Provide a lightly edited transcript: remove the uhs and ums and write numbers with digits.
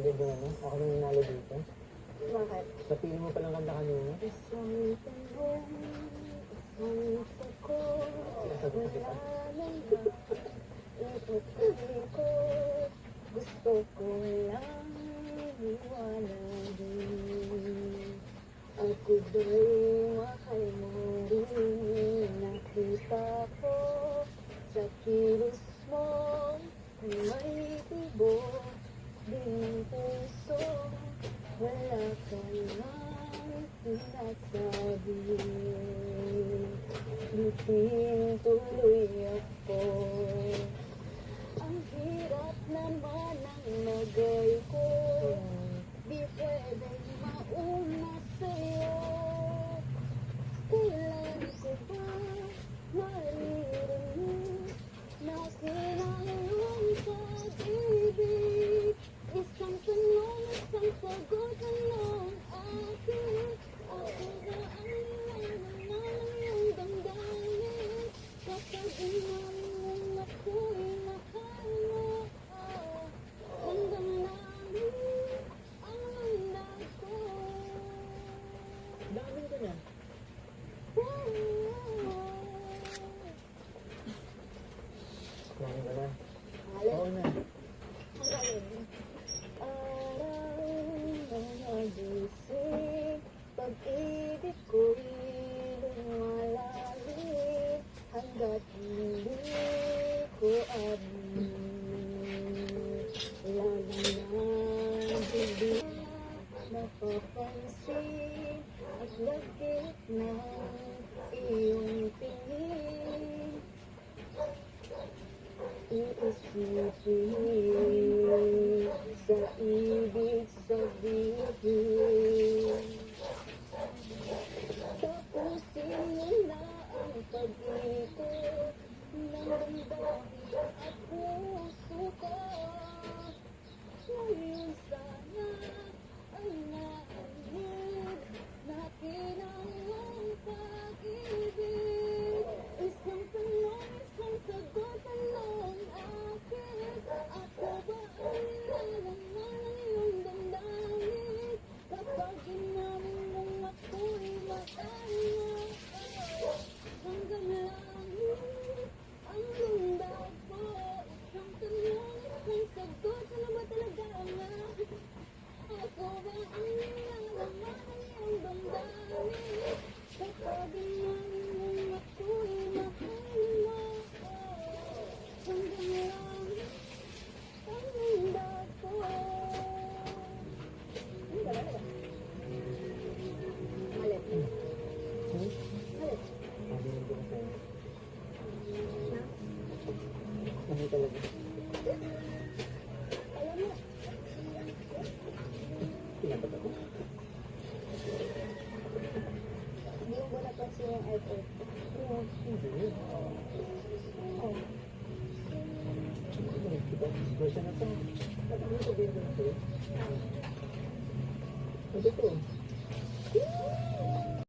agad yung ano, ako nang nanalo dito. Bakit? Sa pili mo palang kanta kanina. Isang tanong, isang sagot, Sinasagot na kita. wala nang ikot-ikot. Gusto ko lang iwanagin. Ako ba'y mahal mo rin? Nakita ko sa kilos mo may tibok din puso. Wala ka lang sinasabi. Bitin tuloy ako. Ang hirap naman ang nagay ko. Di pwedeng mauna sa'yo. Kailan ko ba maririnig na kinahanglan pag-ibig? Isang tanong, isang sagot, anong akin? Ako ba ang nilalang ng iyong damdamin? Kapag inamin mong ako'y mahal mo, hanggang namin ang landas ko. Daming ka na. Daming ka na. Oo na. Ang galing. Araw ng nagising, pag-ibig ko'y lumalalim, hanggat hindi ko amin. Lagi na bibig, napapansin, at lagkit ng iyong tingin. Iisipin sa ibig sabihin. Tapusin mo na ang pag-ikot ng damdamin at puso ko. Ngayon sana ay naanig natin ang iyong pag-ibig. Isang tanong, isang sagot, anong akin? Ako ba ang nilalang ng iyong damdamin? Kapag inamin mong ako'y mahal mo, hanggang langit ang lundag ko. Isang tanong, isang sagot, ano ba talaga ang akin? Ako ba ang nilalang ng iyong damdamin? Kapag inamin mong ako'y mahal mo, hanggang langit ang lundag ko. Hindi ba talaga? Mali. Hmm? Mali. Daming ka na sa'yo. Na? Ano talaga? Alam mo, Pinapat ako. hindi mo ba napansin yung effort? Oo, hindi. Oh. Kita, version na to. Bakit mo sabihin ko na sa'yo? Ito to.